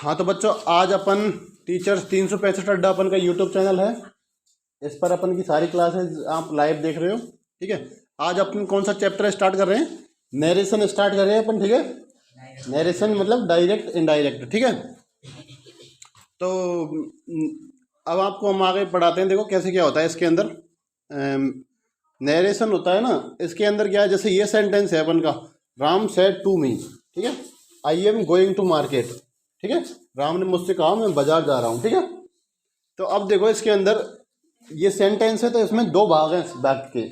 हाँ तो बच्चों, आज अपन टीचर्स 365 अड्डा अपन का यूट्यूब चैनल है। इस पर अपन की सारी क्लासेस आप लाइव देख रहे हो। ठीक है, आज अपन कौन सा चैप्टर स्टार्ट कर रहे हैं? नरेशन स्टार्ट कर रहे हैं अपन। ठीक है, नरेशन मतलब डायरेक्ट इनडायरेक्ट। ठीक है, तो अब आपको हम आगे पढ़ाते हैं। देखो कैसे क्या होता है इसके अंदर। नरेशन होता है ना, इसके अंदर क्या है, जैसे ये सेंटेंस है अपन का, राम सेड टू मी। ठीक है, I am going to market. ठीक है, राम ने मुझसे कहा मैं बाजार जा रहा हूँ। ठीक है, तो अब देखो इसके अंदर ये सेंटेंस है, तो इसमें दो भाग हैं इस वाक्य के।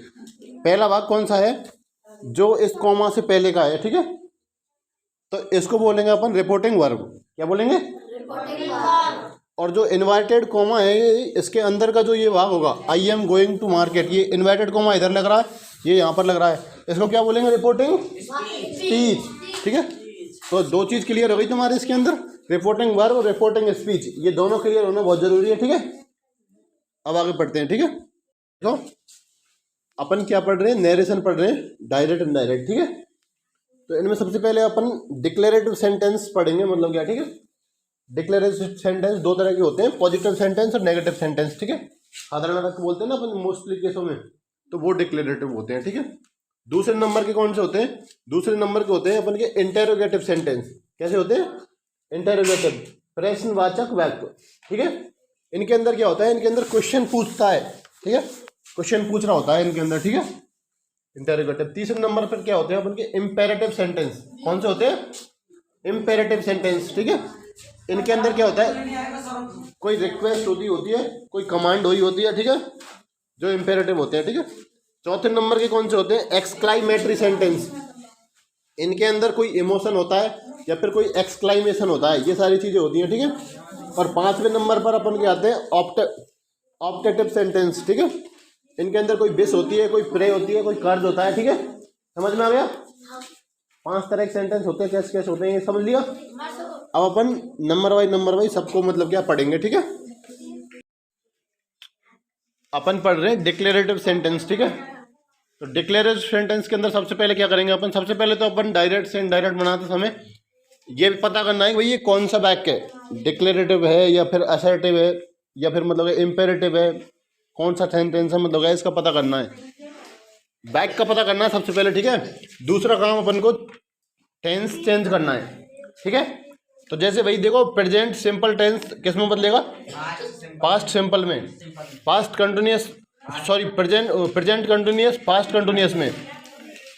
पहला भाग कौन सा है? जो इस कॉमा से पहले का है। ठीक है, तो इसको बोलेंगे अपन रिपोर्टिंग वर्ब। क्या बोलेंगे? और जो इन्वर्टेड कॉमा है, इसके अंदर का जो ये भाग होगा, I am going to market, ये इन्वर्टेड कॉमा इधर लग रहा है, ये यहाँ पर लग रहा है, इसको क्या बोलेंगे? Reporting speech. ठीक है, तो दो चीज़ क्लियर हो गई तुम्हारे इसके अंदर, रिपोर्टिंग वर्ब और रिपोर्टिंग स्पीच, ये दोनों क्लियर होना बहुत जरूरी है। ठीक है, अब आगे पढ़ते हैं। ठीक है, तो अपन क्या पढ़ रहे हैं? नरेशन पढ़ रहे हैं, डायरेक्ट इनडायरेक्ट। ठीक है, तो इनमें सबसे पहले अपन डिक्लेरेटिव सेंटेंस पढ़ेंगे। मतलब क्या? ठीक है, डिक्लेरेटिव सेंटेंस दो तरह के होते हैं, पॉजिटिव सेंटेंस और नेगेटिव सेंटेंस। ठीक है, साधारण बोलते हैं ना अपन मोस्टली केसों में, तो वो डिक्लेरेटिव होते हैं। ठीक है, दूसरे नंबर के कौन से होते हैं? दूसरे नंबर के होते हैं अपन के इंटेरोगेटिव सेंटेंस। कैसे होते हैं? इंटेरोगेटिव, प्रश्नवाचक वाक्य। ठीक है, इनके अंदर क्या होता है? इनके अंदर क्वेश्चन पूछता है। ठीक है, क्वेश्चन पूछ रहा होता है इनके अंदर। ठीक है, इंटेरोगेटिव। तीसरे नंबर पर क्या होते हैं अपन के? Imperative sentence. कौन से होते हैं? Imperative sentence. ठीक है, इनके अंदर क्या होता है? कोई रिक्वेस्ट होती है, कोई कमांड हुई होती है। ठीक है, जो इंपेरेटिव होते हैं। ठीक है, चौथे नंबर के कौन से होते हैं? Exclamatory sentence. इनके अंदर कोई इमोशन होता है या फिर कोई एक्सक्लामेशन होता है, ये सारी चीजें होती हैं। ठीक है, और पांचवें नंबर पर अपन के आते हैं ऑप्टेटिव सेंटेंस। ठीक है, इनके अंदर कोई विश होती है, कोई प्रे होती है, कोई कर्ज होता है। ठीक है, समझ में आ गया? 5 तरह के सेंटेंस होते हैं, कैसे कैसे होते हैं ये समझ लिया। अब अपन नंबर वाइज सबको मतलब क्या पढ़ेंगे। ठीक है, अपन पढ़ रहे हैं डिक्लेरेटिव सेंटेंस। ठीक है, तो डिक्लेरेटिव सेंटेंस के अंदर सबसे पहले क्या करेंगे अपन? सबसे पहले तो अपन डायरेक्ट से इनडायरेक्ट बनाते समय ये पता करना है कि भाई ये कौन सा वाक्य है, डिक्लेरेटिव है या फिर असर्टिव है या फिर मतलब इम्पेरेटिव है, कौन सा सेंटेंस है, मतलब है इसका पता करना है, बैक का पता करना है सबसे पहले। ठीक है, दूसरा काम अपन को टेंस चेंज करना है। ठीक है, तो जैसे भाई देखो, प्रेजेंट सिंपल टेंस किस में बदलेगा? पास्ट सिंपल में, past continuous, sorry present continuous past continuous में,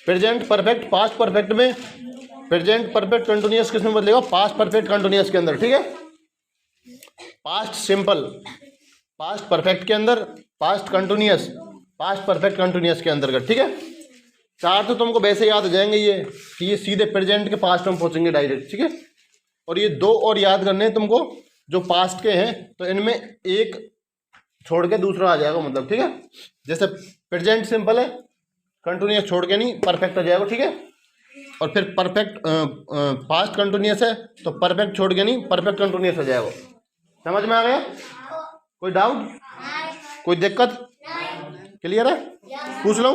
प्रेजेंट परफेक्ट पास्ट परफेक्ट में, प्रेजेंट परफेक्ट कंटिन्यूअस किस में बदलेगा? पास्ट परफेक्ट कंटिन्यूअस के अंदर। ठीक है, पास्ट सिंपल पास्ट परफेक्ट के अंदर, past continuous past perfect continuous के अंतर्गत। ठीक है, चार तो तुमको वैसे याद हो जाएंगे ये, कि ये सीधे प्रेजेंट के पास्ट में पहुंचेंगे डायरेक्ट। ठीक है, और ये दो और याद करने हैं तुमको जो पास्ट के हैं, तो इनमें एक छोड़ के दूसरा आ जाएगा मतलब। ठीक है, जैसे प्रेजेंट सिंपल है, कंटिन्यूअस छोड़ के नहीं, परफेक्ट आ जाएगा। ठीक है, और फिर परफेक्ट पास्ट कंटिन्यूअस है तो परफेक्ट छोड़ के नहीं, परफेक्ट कंटिन्यूअस आ जाएगा। समझ में आ गया? कोई डाउट, कोई दिक्कत? क्लियर है? पूछ लो।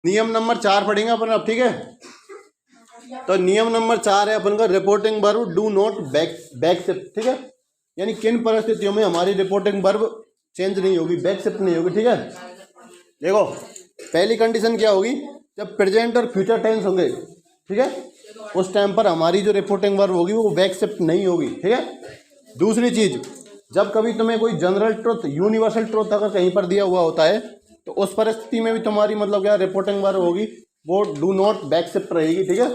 नियम नंबर 4 पढ़ेंगे अपन अब। ठीक है, तो नियम नंबर 4 है अपन का reporting verb do not back shift. ठीक है, यानी किन परिस्थितियों में हमारी रिपोर्टिंग वर्ब चेंज नहीं होगी, बैक शिफ्ट नहीं होगी। ठीक है, देखो पहली कंडीशन क्या होगी? जब प्रेजेंट और फ्यूचर टेंस होंगे, ठीक है, उस टाइम पर हमारी जो रिपोर्टिंग वर्ब होगी वो बैक शिफ्ट नहीं होगी। ठीक है, दूसरी चीज, जब कभी तुम्हें कोई जनरल ट्रुथ, यूनिवर्सल ट्रुथ अगर कहीं पर दिया हुआ होता है, तो उस परिस्थिति में भी तुम्हारी मतलब क्या रिपोर्टिंग वर्ब होगी, वो डू नॉट बैक शिफ्ट रहेगी। ठीक है,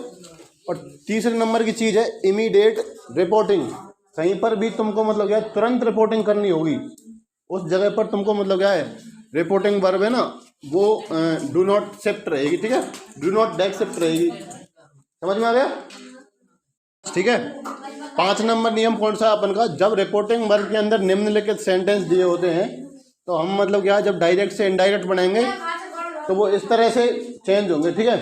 और तीसरे नंबर की चीज है इमीडिएट रिपोर्टिंग। कहीं पर भी तुमको मतलब क्या तुरंत रिपोर्टिंग करनी होगी, उस जगह पर तुमको मतलब क्या है रिपोर्टिंग वर्ब है ना, वो डू नॉट शिफ्ट रहेगी। ठीक है, डू नॉट बैक शिफ्ट रहेगी। समझ में आ गया? ठीक है, 5 नंबर नियम कौन सा अपन का? जब रिपोर्टिंग वर्ब के अंदर निम्नलिखित सेंटेंस दिए होते हैं, तो हम मतलब क्या जब डायरेक्ट से इनडायरेक्ट बनाएंगे तो वो इस तरह से चेंज होंगे। ठीक है,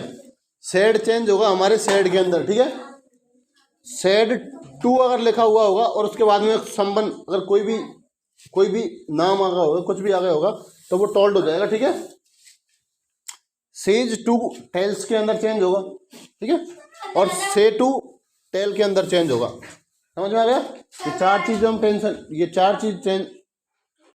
सेड चेंज होगा हमारे सेड के अंदर। ठीक है, सेड टू अगर लिखा हुआ होगा और उसके बाद में संबंध, अगर कोई भी नाम आ गया होगा, कुछ भी आ गया होगा, तो वो टोल्ड हो जाएगा। ठीक है, सेज टू टेल्स के अंदर चेंज होगा। ठीक है, और से टू टेल के अंदर चेंज होगा। समझ में आ गया? ये चार चीज हम टेंशन, ये चार चीज